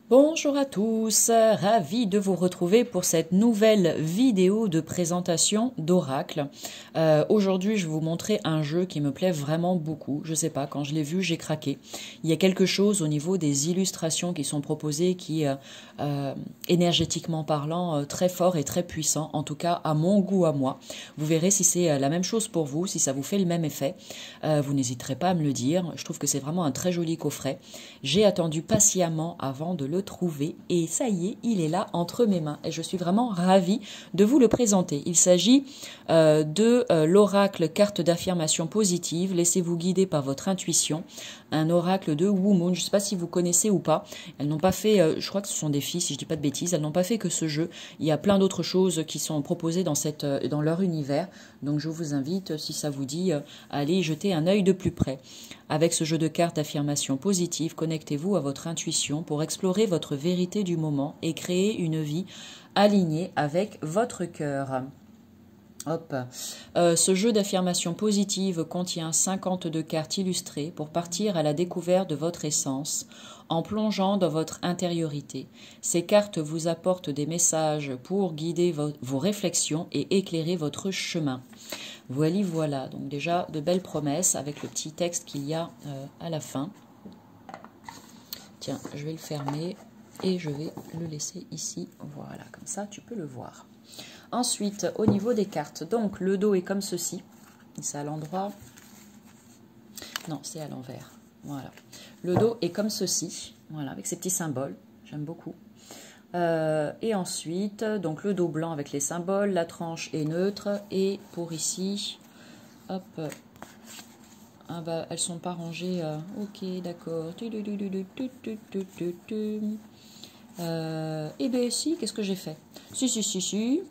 Bonjour à tous, ravi de vous retrouver pour cette nouvelle vidéo de présentation d'Oracle. Aujourd'hui, je vais vous montrer un jeu qui me plaît vraiment beaucoup. Je sais pas, quand je l'ai vu, j'ai craqué. Il y a quelque chose au niveau des illustrations qui sont proposées qui, énergétiquement parlant, très fort et très puissant, en tout cas à mon goût à moi. Vous verrez si c'est la même chose pour vous, si ça vous fait le même effet. Vous n'hésiterez pas à me le dire. Je trouve que c'est vraiment un très joli coffret. J'ai attendu patiemment avant de le trouver et ça y est, il est là entre mes mains et je suis vraiment ravie de vous le présenter. Il s'agit de l'oracle carte d'affirmation positive. Laissez-vous guider par votre intuition. Un oracle de Wu-Moon. Je ne sais pas si vous connaissez ou pas. Elles n'ont pas fait, je crois que ce sont des filles si je dis pas de bêtises, elles n'ont pas fait que ce jeu. Il y a plein d'autres choses qui sont proposées dans leur univers. Donc je vous invite, si ça vous dit, à aller y jeter un œil de plus près. Avec ce jeu de cartes d'affirmation positive, connectez-vous à votre intuition pour explorer votre vérité du moment et créer une vie alignée avec votre cœur. Hop. Ce jeu d'affirmation positive contient 52 cartes illustrées pour partir à la découverte de votre essence en plongeant dans votre intériorité. Ces cartes vous apportent des messages pour guider vos réflexions et éclairer votre chemin. Voilà, donc déjà de belles promesses avec le petit texte qu'il y a à la fin. Tiens, je vais le fermer et je vais le laisser ici. Voilà, comme ça tu peux le voir. Ensuite, au niveau des cartes, donc le dos est comme ceci. C'est à l'endroit. Non, c'est à l'envers. Voilà. Le dos est comme ceci. Voilà, avec ces petits symboles. J'aime beaucoup. Et ensuite, donc le dos blanc avec les symboles. La tranche est neutre. Et pour ici, hop. Ah bah, elles sont pas rangées. Ok, d'accord. Eh bien, si, qu'est-ce que j'ai fait? Si.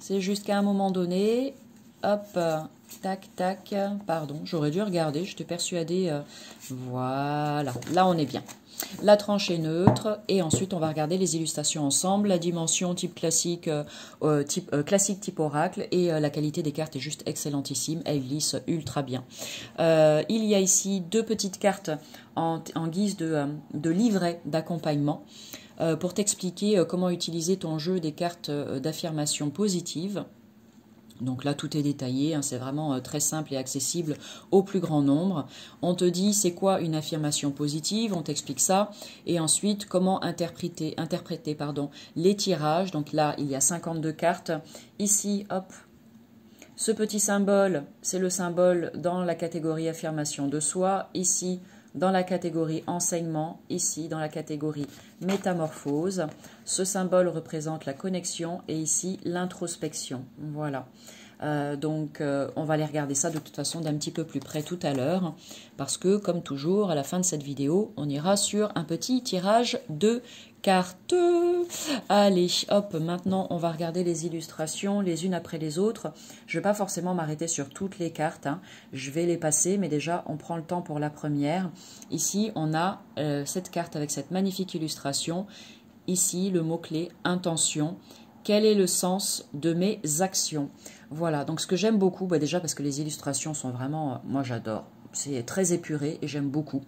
C'est jusqu'à un moment donné, hop, tac, tac, pardon, j'aurais dû regarder, j'étais persuadée, voilà, là on est bien. La tranche est neutre et ensuite on va regarder les illustrations ensemble, la dimension type classique, type oracle et la qualité des cartes est juste excellentissime, elles glissent ultra bien. Il y a ici deux petites cartes en guise de livret d'accompagnement. Pour t'expliquer comment utiliser ton jeu des cartes d'affirmation positive. Donc là, tout est détaillé, hein, c'est vraiment très simple et accessible au plus grand nombre. On te dit c'est quoi une affirmation positive, on t'explique ça. Et ensuite, comment interpréter les tirages. Donc là, il y a 52 cartes. Ici, hop, ce petit symbole, c'est le symbole dans la catégorie affirmation de soi. Ici, dans la catégorie enseignement, ici dans la catégorie métamorphose. Ce symbole représente la connexion et ici l'introspection. Voilà. On va aller regarder ça de toute façon d'un petit peu plus près tout à l'heure parce que comme toujours à la fin de cette vidéo on ira sur un petit tirage de cartes. Allez hop, maintenant on va regarder les illustrations les unes après les autres. Je ne vais pas forcément m'arrêter sur toutes les cartes, hein. Je vais les passer mais déjà on prend le temps pour la première. Ici on a cette carte avec cette magnifique illustration. Ici le mot-clé intention. Quel est le sens de mes actions? Voilà, donc ce que j'aime beaucoup, bah déjà parce que les illustrations sont vraiment, moi j'adore, c'est très épuré et j'aime beaucoup.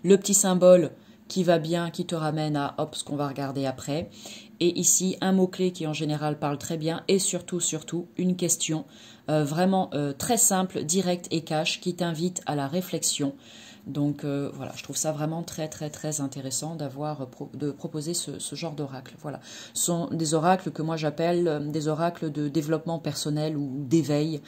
Le petit symbole qui va bien, qui te ramène à hop, ce qu'on va regarder après. Et ici, un mot-clé qui en général parle très bien et surtout, une question vraiment très simple, directe et cash qui t'invite à la réflexion. Donc voilà, je trouve ça vraiment très intéressant de proposer ce genre d'oracle. Voilà, ce sont des oracles que moi j'appelle des oracles de développement personnel ou d'éveil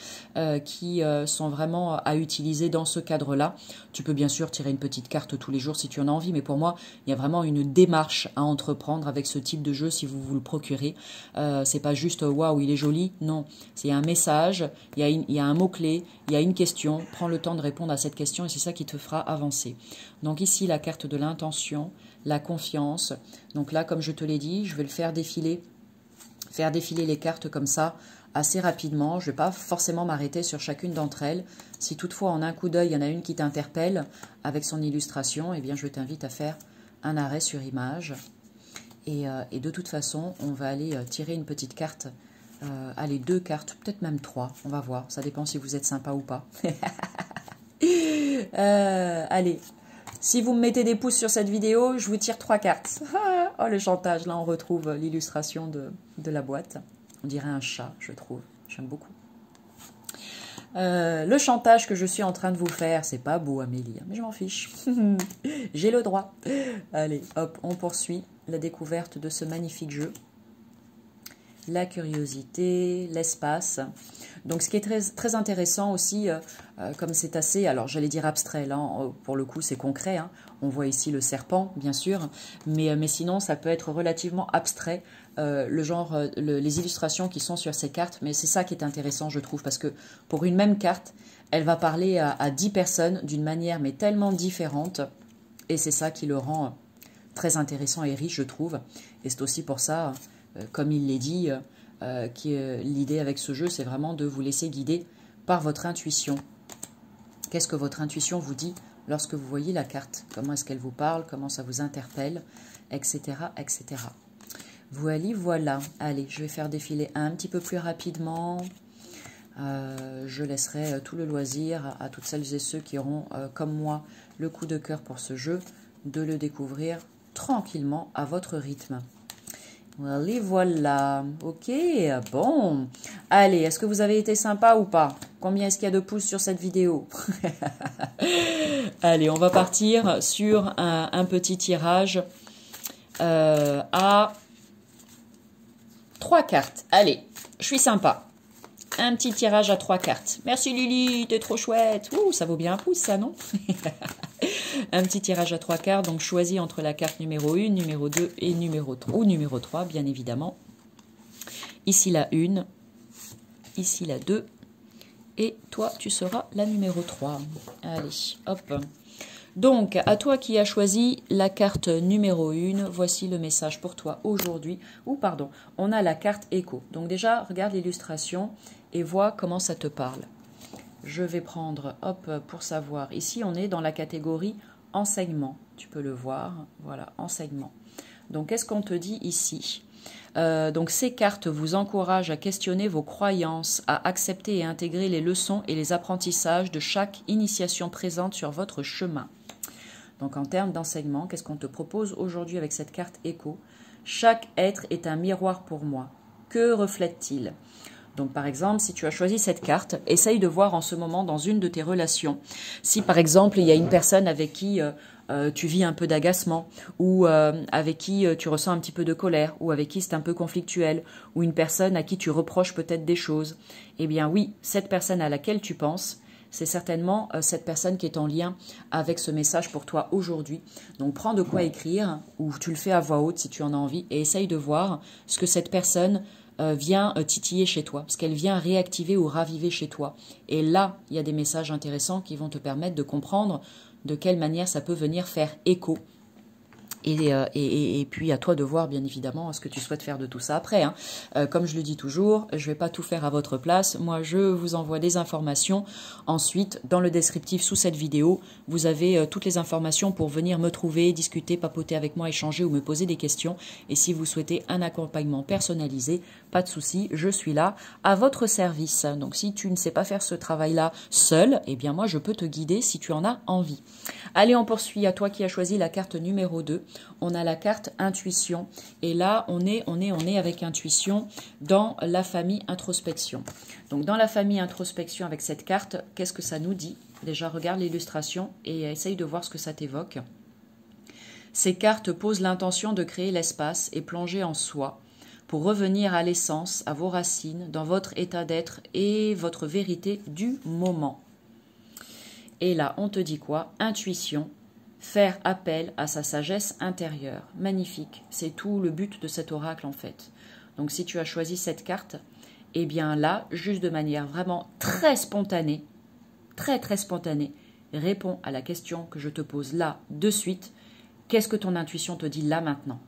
qui sont vraiment à utiliser dans ce cadre-là. Tu peux bien sûr tirer une petite carte tous les jours si tu en as envie, mais pour moi, il y a vraiment une démarche à entreprendre avec ce type de jeu si vous vous le procurez. C'est pas juste waouh, il est joli, non. C'est un message, il y a un mot-clé, il y a une question. Prends le temps de répondre à cette question et c'est ça qui te fera avancer. Donc ici, la carte de l'intention, la confiance. Donc là, comme je te l'ai dit, je vais le faire défiler les cartes comme ça assez rapidement. Je ne vais pas forcément m'arrêter sur chacune d'entre elles. Si toutefois, en un coup d'œil, il y en a une qui t'interpelle avec son illustration, eh bien, je t'invite à faire un arrêt sur image. Et de toute façon, on va aller tirer une petite carte. Allez, 2 cartes, peut-être même 3. On va voir. Ça dépend si vous êtes sympa ou pas. Allez, Si vous me mettez des pouces sur cette vidéo, je vous tire 3 cartes. Oh, le chantage, là on retrouve l'illustration de la boîte. On dirait un chat, je trouve. J'aime beaucoup. Le chantage que je suis en train de vous faire, c'est pas beau, Amélie, mais je m'en fiche. J'ai le droit. Allez, hop, on poursuit la découverte de ce magnifique jeu. La curiosité, l'espace. Donc, ce qui est très, très intéressant aussi, comme c'est assez, alors j'allais dire abstrait, là, pour le coup, c'est concret. Hein. On voit ici le serpent, bien sûr, mais sinon, ça peut être relativement abstrait, le genre, les illustrations qui sont sur ces cartes. Mais c'est ça qui est intéressant, je trouve, parce que pour une même carte, elle va parler à 10 personnes d'une manière, mais tellement différente. Et c'est ça qui le rend très intéressant et riche, je trouve. Et c'est aussi pour ça, comme il l'est dit, l'idée avec ce jeu, c'est vraiment de vous laisser guider par votre intuition. Qu'est-ce que votre intuition vous dit lorsque vous voyez la carte? Comment est-ce qu'elle vous parle? Comment ça vous interpelle? Etc. etc. Voilà. Allez, je vais faire défiler un petit peu plus rapidement. Je laisserai tout le loisir à toutes celles et ceux qui auront, comme moi, le coup de cœur pour ce jeu, de le découvrir tranquillement à votre rythme. Allez, voilà. Ok, bon. Allez, est-ce que vous avez été sympa ou pas? Combien est-ce qu'il y a de pouces sur cette vidéo? Allez, on va partir sur un petit tirage à 3 cartes. Allez, je suis sympa. Un petit tirage à 3 cartes. Merci Lily, t'es trop chouette. Ouh, ça vaut bien un pouce, ça, non? Un petit tirage à 3 cartes, donc choisis entre la carte numéro 1, numéro 2 et numéro 3, bien évidemment. Ici la 1, ici la 2, et toi, tu seras la numéro 3. Allez, hop. Donc, à toi qui as choisi la carte numéro 1, voici le message pour toi aujourd'hui. Ou pardon, on a la carte écho. Donc déjà, regarde l'illustration et vois comment ça te parle. Je vais prendre, hop, pour savoir. Ici, on est dans la catégorie enseignement. Tu peux le voir. Voilà, enseignement. Donc, qu'est-ce qu'on te dit ici? Donc, ces cartes vous encouragent à questionner vos croyances, à accepter et intégrer les leçons et les apprentissages de chaque initiation présente sur votre chemin. Donc, en termes d'enseignement, qu'est-ce qu'on te propose aujourd'hui avec cette carte écho? Chaque être est un miroir pour moi. Que reflète-t-il? Donc, par exemple, si tu as choisi cette carte, essaye de voir en ce moment dans une de tes relations. Si, par exemple, il y a une personne avec qui tu vis un peu d'agacement, ou avec qui tu ressens un petit peu de colère, ou avec qui c'est un peu conflictuel, ou une personne à qui tu reproches peut-être des choses, eh bien oui, cette personne à laquelle tu penses, c'est certainement cette personne qui est en lien avec ce message pour toi aujourd'hui. Donc, prends de quoi écrire, ou tu le fais à voix haute si tu en as envie, et essaye de voir ce que cette personne vient titiller chez toi, parce qu'elle vient réactiver ou raviver chez toi. Et là, il y a des messages intéressants qui vont te permettre de comprendre de quelle manière ça peut venir faire écho. Et puis à toi de voir bien évidemment ce que tu souhaites faire de tout ça après. Hein. Comme je le dis toujours, je ne vais pas tout faire à votre place. Moi, je vous envoie des informations. Ensuite, dans le descriptif sous cette vidéo, vous avez toutes les informations pour venir me trouver, discuter, papoter avec moi, échanger ou me poser des questions. Et si vous souhaitez un accompagnement personnalisé, pas de souci, je suis là à votre service. Donc si tu ne sais pas faire ce travail-là seul, eh bien moi je peux te guider si tu en as envie. Allez, on poursuit. À toi qui as choisi la carte numéro 2. On a la carte intuition. Et là, on est avec intuition dans la famille introspection. Donc, dans la famille introspection avec cette carte, qu'est-ce que ça nous dit? Déjà, regarde l'illustration et essaye de voir ce que ça t'évoque. Ces cartes posent l'intention de créer l'espace et plonger en soi pour revenir à l'essence, à vos racines, dans votre état d'être et votre vérité du moment. Et là, on te dit quoi? Intuition. Faire appel à sa sagesse intérieure. Magnifique. C'est tout le but de cet oracle en fait. Donc si tu as choisi cette carte, eh bien là, juste de manière vraiment très spontanée, très spontanée, réponds à la question que je te pose là, de suite. Qu'est-ce que ton intuition te dit là maintenant?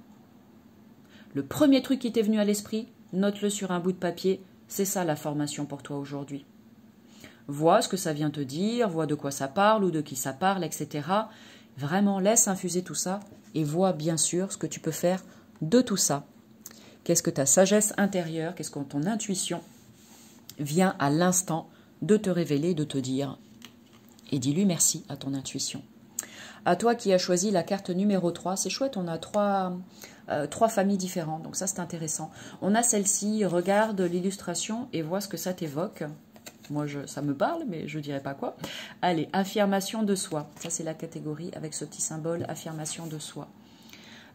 Le premier truc qui t'est venu à l'esprit, note-le sur un bout de papier. C'est ça la formation pour toi aujourd'hui. Vois ce que ça vient te dire, vois de quoi ça parle ou de qui ça parle, etc. Vraiment, laisse infuser tout ça et vois bien sûr ce que tu peux faire de tout ça. Qu'est-ce que ta sagesse intérieure, qu'est-ce que ton intuition vient à l'instant de te révéler, de te dire. Et dis-lui merci à ton intuition. À toi qui as choisi la carte numéro 3, c'est chouette, on a trois familles différentes, donc ça c'est intéressant. On a celle-ci, regarde l'illustration et vois ce que ça t'évoque. Moi, ça me parle, mais je ne dirais pas quoi. Allez, affirmation de soi. Ça, c'est la catégorie avec ce petit symbole, affirmation de soi.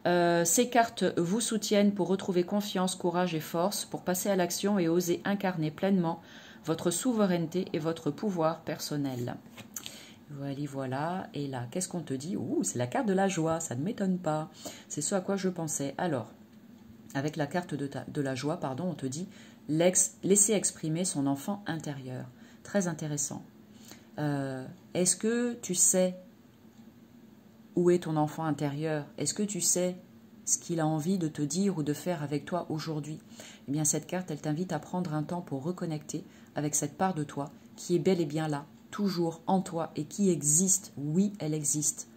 Ces cartes vous soutiennent pour retrouver confiance, courage et force, pour passer à l'action et oser incarner pleinement votre souveraineté et votre pouvoir personnel. Voilà. Et là, qu'est-ce qu'on te dit? Ouh, c'est la carte de la joie, ça ne m'étonne pas. C'est ce à quoi je pensais. Alors, avec la carte de la joie, pardon, on te dit laisser exprimer son enfant intérieur. Très intéressant. Est-ce que tu sais où est ton enfant intérieur? Est-ce que tu sais ce qu'il a envie de te dire ou de faire avec toi aujourd'hui? Eh bien, cette carte, elle t'invite à prendre un temps pour reconnecter avec cette part de toi qui est bel et bien là, toujours en toi et qui existe. Oui, elle existe.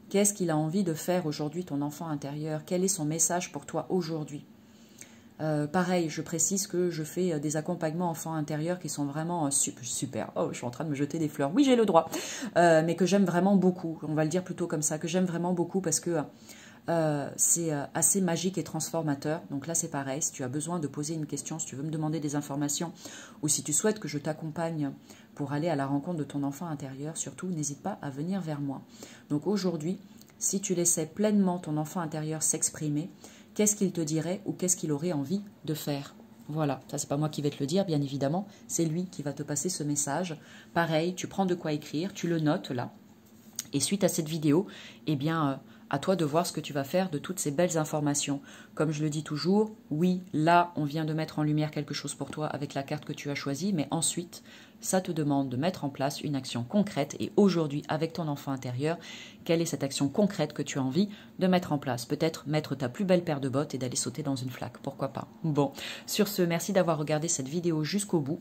Qu'est-ce qu'il a envie de faire aujourd'hui, ton enfant intérieur? Quel est son message pour toi aujourd'hui? Pareil, je précise que je fais des accompagnements enfants intérieurs qui sont vraiment super. Oh, je suis en train de me jeter des fleurs. Oui, j'ai le droit. Mais que j'aime vraiment beaucoup. On va le dire plutôt comme ça. Que j'aime vraiment beaucoup parce que c'est assez magique et transformateur. Donc là, c'est pareil. Si tu as besoin de poser une question, si tu veux me demander des informations ou si tu souhaites que je t'accompagne pour aller à la rencontre de ton enfant intérieur, surtout, n'hésite pas à venir vers moi. Donc aujourd'hui, si tu laissais pleinement ton enfant intérieur s'exprimer, qu'est-ce qu'il te dirait ou qu'est-ce qu'il aurait envie de faire? Voilà, ça c'est pas moi qui vais te le dire, bien évidemment, c'est lui qui va te passer ce message. Pareil, tu prends de quoi écrire, tu le notes là. Et suite à cette vidéo, eh bien, à toi de voir ce que tu vas faire de toutes ces belles informations. Comme je le dis toujours, oui, là, on vient de mettre en lumière quelque chose pour toi avec la carte que tu as choisie, mais ensuite, ça te demande de mettre en place une action concrète. Et aujourd'hui, avec ton enfant intérieur, quelle est cette action concrète que tu as envie de mettre en place? Peut-être mettre ta plus belle paire de bottes et d'aller sauter dans une flaque, pourquoi pas? Bon, sur ce, merci d'avoir regardé cette vidéo jusqu'au bout.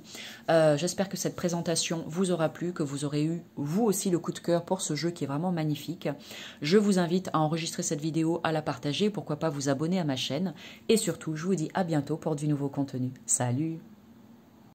J'espère que cette présentation vous aura plu, que vous aurez eu, vous aussi, le coup de cœur pour ce jeu qui est vraiment magnifique. Je vous invite à enregistrer cette vidéo, à la partager, pourquoi pas vous abonner à ma chaîne. Et surtout, je vous dis à bientôt pour du nouveau contenu. Salut!